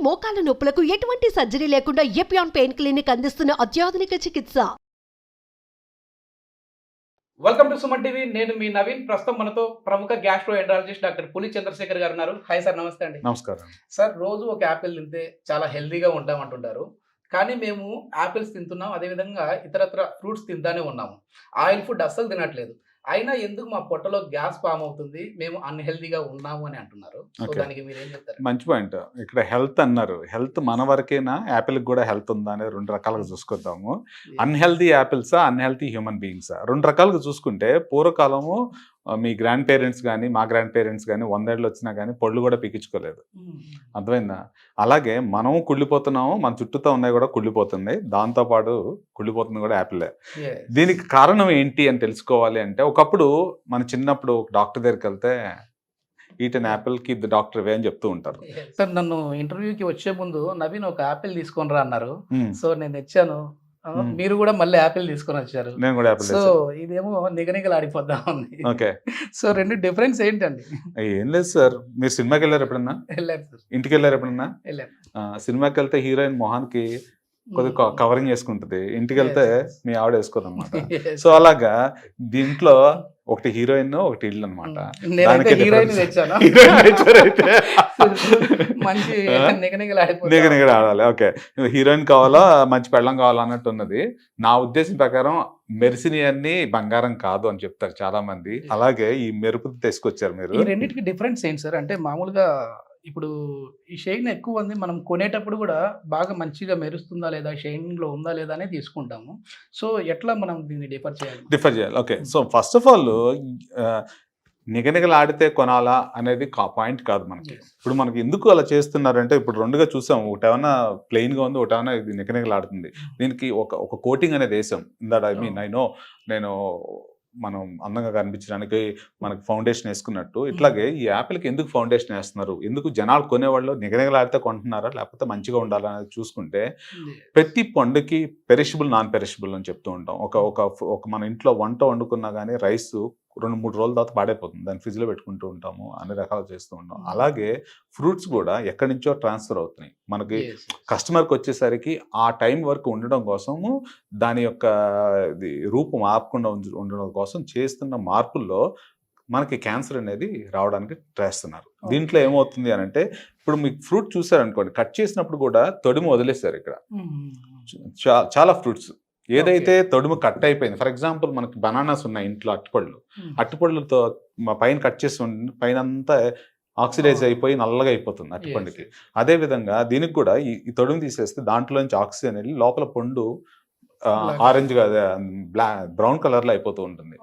మోకాల నొప్పులకు ఎటువంటి సర్జరీ లేకుండా ఎపియాన్ పెయిన్ క్లినిక్ అందిస్తున్న అత్యాధునిక చికిత్స. Welcome to Suman TV. నేను మీ నవీన్. ప్రస్తుతం మనతో ప్రముఖ గ్యాస్ట్రో ఎంట్రాలజిస్ట్ డాక్టర్ పులి చంద్రశేఖర్ గారు ఉన్నారు. హాయ్ సార్, నమస్తే అండి. నమస్కారం సార్, రోజు ఒక యాపిల్ తింటే చాలా హెల్తీగా ఉంటామంటుంటారు. కానీ మేము యాపిల్స్ తింటున్నాం, అదేవిధంగా ఇతరత్ర ఫ్రూట్స్ తింటానే ఉన్నాము. ఆయిల్ ఫుడ్ అస్సలు తినట్లేదు. అయినా ఎందుకు మా పొట్టలో గ్యాస్ ఫామ్ అవుతుంది, మేము అన్హెల్దీగా ఉన్నాము అని అంటున్నారు. సో దానికి మీరు ఏం చెప్తారు? మంచి పాయింట్. ఇక్కడ హెల్త్ అన్నారు. హెల్త్ మన వరకేనా, యాపిల్కి కూడా హెల్త్ ఉందా అనేది రెండు రకాలుగా చూసుకుందాము. అన్హెల్దీ యాపిల్సా, అన్హెల్తీ హ్యూమన్ బీయింగ్సా, రెండు రకాలుగా చూసుకుంటే పూర్వకాలము మీ గ్రాండ్ పేరెంట్స్ కానీ మా గ్రాండ్ పేరెంట్స్ కానీ 100 ఏళ్ళు వచ్చినా కానీ పళ్ళు కూడా పీకించుకోలేదు. అర్థమైందా? అలాగే మనము కుళ్ళిపోతున్నాము, మన చుట్టూతో ఉన్నాయి కూడా కుళ్ళిపోతుంది. దాంతోపాటు కుళ్ళిపోతుంది కూడా యాపిలే. దీనికి కారణం ఏంటి అని తెలుసుకోవాలి అంటే, ఒకప్పుడు మన చిన్నప్పుడు డాక్టర్ దగ్గరికి వెళ్తే ఈట్ అన్ యాపిల్ కి ద డాక్టర్ వే అని చెప్తూ ఉంటారు. సార్, నన్ను ఇంటర్వ్యూకి వచ్చే ముందు నవీన్ ఒక యాపిల్ తీసుకొని రా అన్నారు. సో నేను తెచ్చాను. మీరు కూడా మళ్ళీ యాపిల్ తీసుకొని వచ్చారు. నేను కూడా యాపిల్. సో ఇదేమో నిగనిగలు ఆడిపోద్దా ఉంది. ఓకే, సో రెండు డిఫరెన్స్ ఏంటండి? ఏం లేదు సార్, మీరు సినిమాకి వెళ్ళారు ఎప్పుడన్నా? వెళ్ళాను సార్. ఇంటికి వెళ్ళారు ఎప్పుడన్నా? వెళ్ళాను. సినిమాకి వెళ్తే హీరోయిన్ మొహానికి కొద్దిగా కవరింగ్ చేసుకుంటది, ఇంటికి వెళ్తే మీ ఆవిడ వేసుకోదు అనమాట. సో అలాగా దీంట్లో ఒకటి హీరోయిన్, ఒకటి ఇల్లు అనమాట. హీరోయిన్ తెచ్చాను. మంచి నిగనిగలు ఆడాలి. ఓకే, హీరోయిన్ కావాలా, మంచి పెళ్ళం కావాలా అన్నట్టు ఉన్నది. నా ఉద్దేశం ప్రకారం మెరిసిని అన్ని బంగారం కాదు అని చెప్తారు చాలా మంది. అలాగే ఈ మెరుపు తీసుకొచ్చారు మీరు. ఈ రెండింటికి డిఫరెన్స్ ఏంటి సార్? అంటే మామూలుగా ఇప్పుడు ఈ షైన్ ఎక్కువ ఉంది, మనం కొనేటప్పుడు కూడా బాగా మంచిగా మెరుస్తుందా లేదా, షైన్లో ఉందా లేదా అనేది తీసుకుంటాము. సో ఎట్లా మనం దీన్ని డిఫర్ చేయాలి? Okay, so first of all నిగనిగలు ఆడితే కొనాలా అనేది పాయింట్ కాదు మనకి. ఇప్పుడు మనకి ఎందుకు అలా చేస్తున్నారంటే, ఇప్పుడు రెండుగా చూసాం. ఒకటి ఏమైనా ప్లెయిన్గా ఉంది, ఒకటి ఏమైనా ఇది నిగనిగలు ఆడుతుంది. దీనికి ఒక కోటింగ్ అనేది వేసాం. ఇందాక నేను మనం అందంగా కనిపించడానికి మనకు ఫౌండేషన్ వేసుకున్నట్టు, ఇట్లాగే ఈ యాపిల్కి ఎందుకు ఫౌండేషన్ వేస్తున్నారు, ఎందుకు జనాలు కొనేవాళ్ళు నిగనిగలాడితే కొంటున్నారా లేకపోతే మంచిగా ఉండాలనేది చూసుకుంటే, ప్రతి పండుకి పెరిషబుల్, నాన్ పెరిషబుల్ అని చెప్తూ ఉంటాం. ఒక మన ఇంట్లో వంట వండుకున్నా కానీ రైస్ 2-3 రోజుల తర్వాత పాడైపోతుంది, దాన్ని ఫ్రిడ్జ్లో పెట్టుకుంటూ ఉంటాము, అన్ని రకాలు చేస్తూ ఉంటాం. అలాగే ఫ్రూట్స్ కూడా ఎక్కడి నుంచో ట్రాన్స్ఫర్ అవుతున్నాయి. మనకి కస్టమర్కి వచ్చేసరికి ఆ టైం వరకు ఉండడం కోసము, దాని యొక్క రూపం ఆపకుండా ఉండడం కోసం చేస్తున్న మార్పుల్లో మనకి క్యాన్సర్ అనేది రావడానికి చేస్తున్నారు. దీంట్లో ఏమవుతుంది అని అంటే, ఇప్పుడు మీకు ఫ్రూట్ చూసారనుకోండి, కట్ చేసినప్పుడు కూడా తొడిమ వదిలేస్తారు. ఇక్కడ చాలా ఫ్రూట్స్ ఏదైతే తొడుము కట్ అయిపోయింది, ఫర్ ఎగ్జాంపుల్ మనకి బనానాస్ ఉన్నాయి ఇంట్లో, అట్టుపళ్ళతో పైన కట్ చేసి పైన అంతా ఆక్సిడైజ్ అయిపోయి నల్లగా అయిపోతుంది అట్టుపండుకి. అదేవిధంగా దీనికి కూడా ఈ తొడుము తీసేస్తే దాంట్లోంచి ఆక్సిజన్ వెళ్ళి లోపల పండు ఆరెంజ్ గా బ్రౌన్ కలర్ లో అయిపోతూ ఉంటుంది.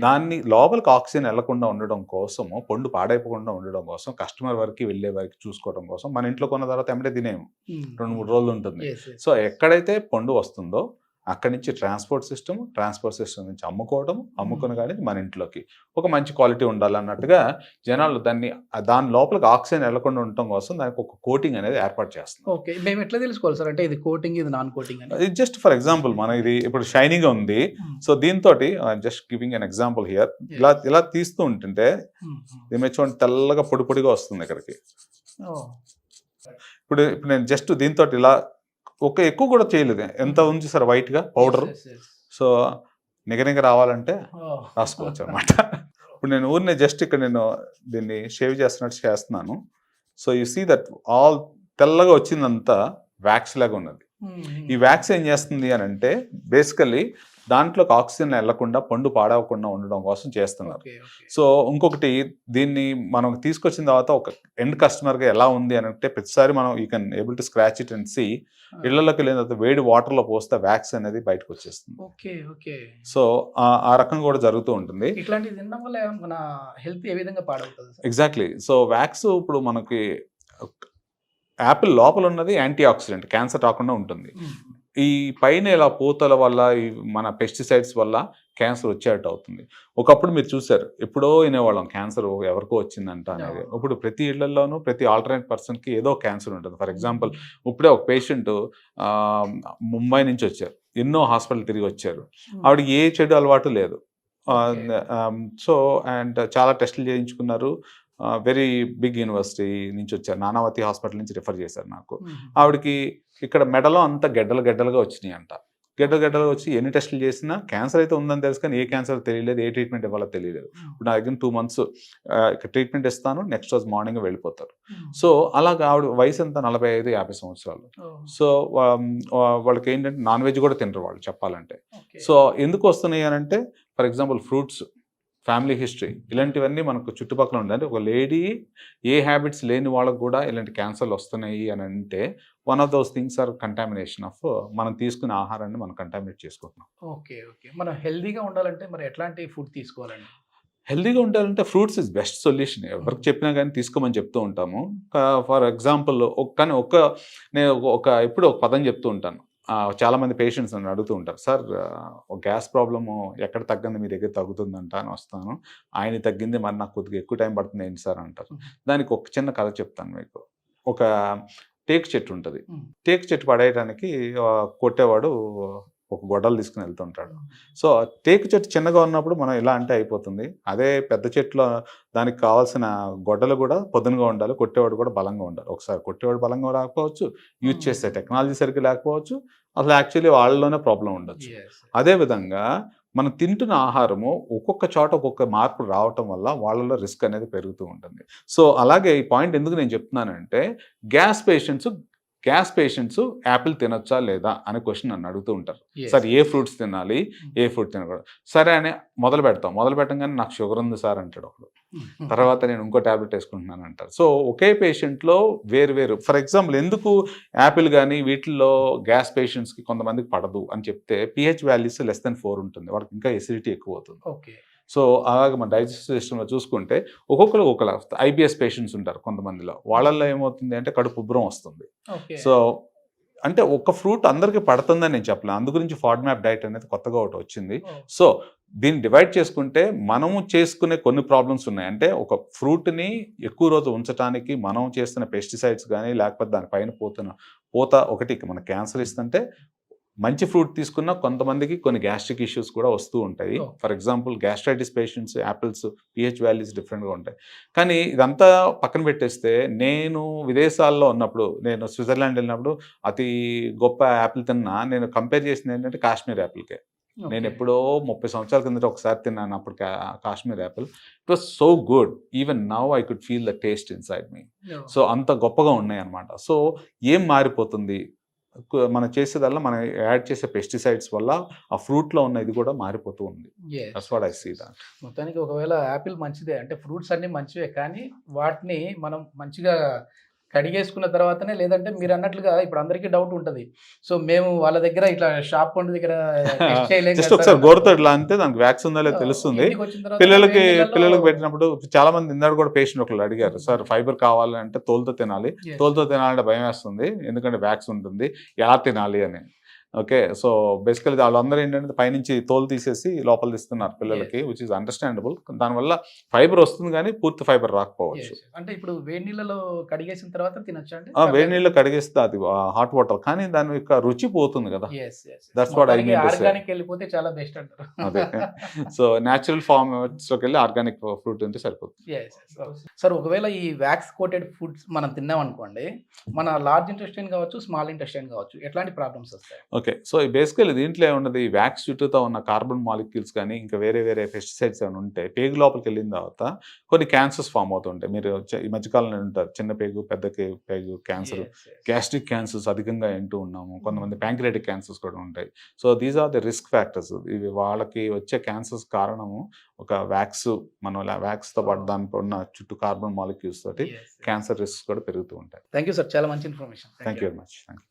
దాన్ని లోపలికి ఆక్సిజన్ వెళ్లకుండా ఉండడం కోసము, పండు పాడైపోకుండా ఉండడం కోసం, కస్టమర్ వరకు వెళ్లే వరకు చూసుకోవడం కోసం మన ఇంట్లో కొన్న తర్వాత ఎమ్మటే తినేము, 2-3 రోజులు ఉంటుంది. సో ఎక్కడైతే పండు వస్తుందో అక్కడి నుంచి ట్రాన్స్పోర్ట్ సిస్టమ్ నుంచి అమ్ముకుని కానీ మన ఇంట్లోకి ఒక మంచి క్వాలిటీ ఉండాలన్నట్టుగా జనాలు దాని లోపలికి ఆక్సిజన్ వెళ్లకుండా ఉండటం కోసం దానికి ఒక కోటింగ్ అనేది ఏర్పాటు చేస్తున్నాం. ఓకే, మేము ఎట్లా తెలుసుకోవాలి సార్? అంటే ఇది కోటింగ్, ఇది నాన్ కోటింగ్? ఇది జస్ట్ ఫర్ ఎగ్జాంపుల్, మన ఇది ఇప్పుడు షైనింగ్ ఉంది. సో దీంతో just giving an example here, ఇలా తీస్తూ ఉంటుంటే దీని చూడండి తెల్లగా పొడిగా వస్తుంది ఇక్కడికి. ఇప్పుడు నేను జస్ట్ దీంతో ఇలా ఎక్కువ కూడా చేయలేదు, ఎంత ఉంది సార్ వైట్ గా పౌడర్. సో నిగనిగ రావాలంటే రాసుకోవచ్చు అనమాట. ఇప్పుడు నేను ఊరినే జస్ట్ ఇక్కడ నేను దీన్ని షేవ్ చేస్తున్నట్టు చేస్తున్నాను. So you see that all తెల్లగా వచ్చిందంతా వ్యాక్స్ లాగా ఉన్నది. ఈ వ్యాక్స్ ఏం చేస్తుంది అని అంటే, బేసికలీ దాంట్లోకి ఆక్సిజన్ వెళ్లకుండా పండు పాడవకుండా ఉండడం కోసం చేస్తున్నారు. సో ఇంకొకటి, దీన్ని మనం తీసుకొచ్చిన తర్వాత ఒక ఎండ్ కస్టమర్గా ఎలా ఉంది అని అంటే, ప్రతిసారి మనం you can able to scratch it and see, ఇళ్లలోకి వెళ్ళిన తర్వాత వేడి వాటర్లో పోస్తే వ్యాక్స్ అనేది బయటకు వచ్చేస్తుంది. సో ఆ రకం కూడా జరుగుతూ ఉంటుంది. ఎగ్జాక్ట్లీ. సో వ్యాక్స్ ఇప్పుడు మనకి యాపిల్ లోపల ఉన్నది యాంటీ ఆక్సిడెంట్, క్యాన్సర్ రాకుండా ఉంటుంది. ఈ పైన ఇలా పూతల వల్ల, మన పెస్టిసైడ్స్ వల్ల క్యాన్సర్ వచ్చేటట్టు అవుతుంది. ఒకప్పుడు మీరు చూసారు, ఎప్పుడో వినేవాళ్ళం క్యాన్సర్ ఎవరికో వచ్చిందంట అనేది. ఇప్పుడు ప్రతి ఇళ్లలోనూ ప్రతి ఆల్టర్నేట్ పర్సన్కి ఏదో క్యాన్సర్ ఉంటుంది. ఫర్ ఎగ్జాంపుల్, ఇప్పుడే ఒక పేషెంట్ ముంబై నుంచి వచ్చారు, ఎన్నో హాస్పిటల్ తిరిగి వచ్చారు. ఆవిడకి ఏ చెడు అలవాటు లేదు. సో అండ్ చాలా టెస్టులు చేయించుకున్నారు, వెరీ బిగ్ యూనివర్సిటీ నుంచి వచ్చారు, నానావతి హాస్పిటల్ నుంచి రిఫర్ చేశారు నాకు. ఆవిడకి ఇక్కడ మెడలో అంతా గెడ్డలుగా వచ్చినాయి అంట. గెడ్డలుగా వచ్చి ఎన్ని టెస్టులు చేసినా క్యాన్సర్ అయితే ఉందని తెలుసు, కానీ ఏ క్యాన్సర్ తెలియలేదు, ఏ ట్రీట్మెంట్ ఇవ్వాలో తెలియలేదు. ఇప్పుడు నా దగ్గర 2 months ఇక్కడ ట్రీట్మెంట్ ఇస్తాను, నెక్స్ట్ రోజు మార్నింగ్ వెళ్ళిపోతారు. సో అలాగా ఆవిడ వయసు ఎంత 45-50 సంవత్సరాలు. సో వాళ్ళకి ఏంటంటే నాన్ వెజ్ కూడా తినరు వాళ్ళు చెప్పాలంటే. సో ఎందుకు వస్తున్నాయి అని అంటే, for example fruits, family history, ఇలాంటివన్నీ మనకు చుట్టుపక్కల ఉండాలి. ఒక లేడీ ఏ హ్యాబిట్స్ లేని వాళ్ళకు కూడా ఇలాంటి క్యాన్సర్లు వస్తున్నాయి అని అంటే, one of those things are contamination of మనం తీసుకునే ఆహారాన్ని మనం కంటామినేట్ చేసుకుంటున్నాం. ఓకే. మనం హెల్దీగా ఉండాలంటే మరి ఎట్లాంటి ఫుడ్ తీసుకోవాలండి? హెల్దీగా ఉండాలంటే ఫ్రూట్స్ ఇస్ బెస్ట్ సొల్యూషన్. ఎవరికి చెప్పినా కానీ తీసుకోమని చెప్తూ ఉంటాము. ఫర్ ఎగ్జాంపుల్ కానీ నేను ఎప్పుడు ఒక పదం చెప్తూ ఉంటాను. చాలామంది పేషెంట్స్ నన్ను అడుగుతూ ఉంటారు, సార్ ఒక గ్యాస్ ప్రాబ్లము ఎక్కడ తగ్గింది మీ దగ్గర తగ్గుతుందంట అని వస్తాను, ఆయన తగ్గింది మరి నాకు కొద్దిగా ఎక్కువ టైం పడుతుంది ఏంటి సార్ అంటారు. దానికి ఒక చిన్న కథ చెప్తాను మీకు. ఒక టేకు చెట్టు ఉంటుంది. టేకు చెట్టు పడేయడానికి కొట్టేవాడు ఒక గొడ్డలు తీసుకుని వెళ్తుంటాడు. సో టేకు చెట్టు చిన్నగా ఉన్నప్పుడు మనం ఇలా అంటే అయిపోతుంది. అదే పెద్ద చెట్టులో దానికి కావాల్సిన గొడ్డలు కూడా పొద్దునగా ఉండాలి, కొట్టేవాడు కూడా బలంగా ఉండాలి. ఒకసారి కొట్టేవాడు బలంగా లేకపోవచ్చు, యూజ్ చేసే టెక్నాలజీ సరిగ్గా లేకపోవచ్చు, అసలు యాక్చువల్లీ వాళ్ళలోనే ప్రాబ్లం ఉండొచ్చు. అదేవిధంగా మనం తింటున్న ఆహారము ఒక్కొక్క చోట ఒక్కొక్క మార్పు రావటం వల్ల వాళ్ళలో రిస్క్ అనేది పెరుగుతూ ఉంటుంది. సో అలాగే ఈ పాయింట్ ఎందుకు నేను చెప్తున్నానంటే, గ్యాస్ పేషెంట్స్ యాపిల్ తినొచ్చా లేదా అనే క్వశ్చన్ నన్ను అడుగుతూ ఉంటారు. సార్ ఏ ఫ్రూట్స్ తినాలి, ఏ ఫ్రూట్ తినకూడదు. సరే అని మొదలు పెట్టంగానే నాకు షుగర్ ఉంది సార్ అంటాడు ఒకడు. తర్వాత నేను ఇంకో ట్యాబ్లెట్ వేసుకుంటున్నాను అంటారు. సో ఒకే పేషెంట్లో వేరు ఫర్ ఎగ్జాంపుల్ ఎందుకు యాపిల్ కానీ వీటిల్లో గ్యాస్ పేషెంట్స్కి కొంతమందికి పడదు అని చెప్తే, pH వాల్యూస్ <4 ఉంటుంది, వాళ్ళకి ఇంకా ఎసిడిటీ ఎక్కువ అవుతుంది. ఓకే. సో అలాగే మన డైజెస్టివ్ సిస్టంలో చూసుకుంటే ఒక్కొక్కరు IBS పేషెంట్స్ ఉంటారు కొంతమందిలో, వాళ్ళల్లో ఏమవుతుంది అంటే కడుపు ఉబ్బరం వస్తుంది. సో అంటే ఒక ఫ్రూట్ అందరికీ పడుతుందని నేను చెప్పలేను. అందు గురించి FODMAP డైట్ అనేది కొత్తగా ఒకటి వచ్చింది. సో దీన్ని డివైడ్ చేసుకుంటే మనము చేసుకునే కొన్ని ప్రాబ్లమ్స్ ఉన్నాయి. అంటే ఒక ఫ్రూట్ని ఎక్కువ రోజు ఉంచడానికి మనం చేస్తున్న పెస్టిసైడ్స్ కానీ, లేకపోతే దానిపైన పోత ఒకటి మన క్యాన్సర్ ఇస్తుంటే, మంచి ఫ్రూట్ తీసుకున్న కొంతమందికి కొన్ని గ్యాస్ట్రిక్ ఇష్యూస్ కూడా వస్తూ ఉంటాయి. For example gastritis patients apples pH values డిఫరెంట్గా ఉంటాయి. కానీ ఇదంతా పక్కన పెట్టేస్తే, నేను విదేశాల్లో ఉన్నప్పుడు, నేను స్విట్జర్లాండ్ వెళ్ళినప్పుడు అతి గొప్ప యాపిల్ తిన్నా నేను కంపేర్ చేసింది ఏంటంటే కాశ్మీర్ యాపిల్కే. నేను ఎప్పుడో 30 సంవత్సరాల కిందట ఒకసారి తిన్నాను అప్పుడు Kashmir Apple. It was so good, even now I could feel the taste inside me. So అంత గొప్పగా ఉన్నాయి అన్నమాట. సో ఏం మారిపోతుంది మనం చేసేదల్లా, మనం యాడ్ చేసే పెస్టిసైడ్స్ వల్ల ఆ ఫ్రూట్లో ఉన్న ఇది కూడా మారిపోతూ ఉంది. That's what I see that. మొత్తానికి ఒకవేళ యాపిల్ మంచిదే అంటే, ఫ్రూట్స్ అన్ని మంచివే, కానీ వాటిని మనం మంచిగా కడిగేసుకున్న తర్వాతనే, లేదంటే మీరు అన్నట్లుగా ఇప్పుడు అందరికీ డౌట్ ఉంటుంది. సో మేము వాళ్ళ దగ్గర ఇట్లా షాప్ పండు దగ్గర జస్ట్ ఒకసారి గోరుతో ఇట్లా అంతే దానికి వ్యాక్స్ ఉందా లేదా తెలుస్తుంది. పిల్లలకి పెట్టినప్పుడు చాలా మంది ఇందాక కూడా పేషెంట్ ఒకళ్ళు అడిగారు, సార్ ఫైబర్ కావాలి అంటే తోలుతో తినాలంటే భయం వేస్తుంది, ఎందుకంటే వ్యాక్స్ ఉంటుంది, ఎలా తినాలి అని. ఓకే. సో బేసికలీ వాళ్ళందరూ ఏంటంటే పైనుంచి తోలు తీసేసి లోపల తీస్తున్నారు పిల్లలకి, విచ్ ఇస్ అండర్స్టాండబుల్. దానివల్ల ఫైబర్ వస్తుంది కానీ పూర్తి ఫైబర్ రాకపోవచ్చు. అంటే ఇప్పుడు వేడి నీళ్ళలో కడిగేసిన తర్వాత తినొచ్చా అండి? వేడి నీళ్ళు కడిగేస్తే అది హాట్ వాటర్, కానీ దాని యొక్క రుచి పోతుంది కదా. That's what I mean. Organic వెళ్ళిపోతే చాలా బెస్ట్ అంటారు. అదే. సో న్యాచురల్ ఫార్మ్స్ లోకి వెళ్ళి ఆర్గానిక్ ఫ్రూట్ ఉంటే సరిపోతుంది. సార్ ఒకవేళ ఈ వ్యాక్స్ కోటెడ్ ఫుడ్స్ మనం తిన్నాం అనుకోండి, మన లార్జ్ ఇంటెస్టైన్ కావచ్చు, స్మాల్ ఇంటెస్టైన్ కావచ్చు, ఎట్లాంటి ప్రాబ్లమ్స్ వస్తాయి? ఓకే. సో బేసికలీ దీంట్లో ఏమున్నది, వ్యాక్స్ చుట్టూతో ఉన్న కార్బన్ మాలిక్యూల్స్ కానీ ఇంకా వేరే పెస్టిసైడ్స్ ఏమైనా ఉంటే పేగు లోపలికి వెళ్ళిన తర్వాత కొన్ని క్యాన్సర్స్ ఫామ్ అవుతుంటాయి. మీరు ఈ మధ్యకాలంలో ఉంటారు, చిన్న పేగు, పెద్ద పేగు క్యాన్సర్, గ్యాస్ట్రిక్ క్యాన్సర్స్ అధికంగా వింటూ ఉన్నాము. కొంతమంది ప్యాంక్రియాటిక్ క్యాన్సర్స్ కూడా ఉంటాయి. So these are the risk factors. ఇవి వాళ్ళకి వచ్చే క్యాన్సర్స్ కారణము ఒక వ్యాక్స్తో పాటు దానిపై ఉన్న చుట్టూ కార్బన్ మాలిక్యూల్స్ తోటి క్యాన్సర్ రిస్క్ కూడా పెరుగుతూ ఉంటాయి. థ్యాంక్ యూ సార్, చాలా మంచి information. Thank you very much. Thank you.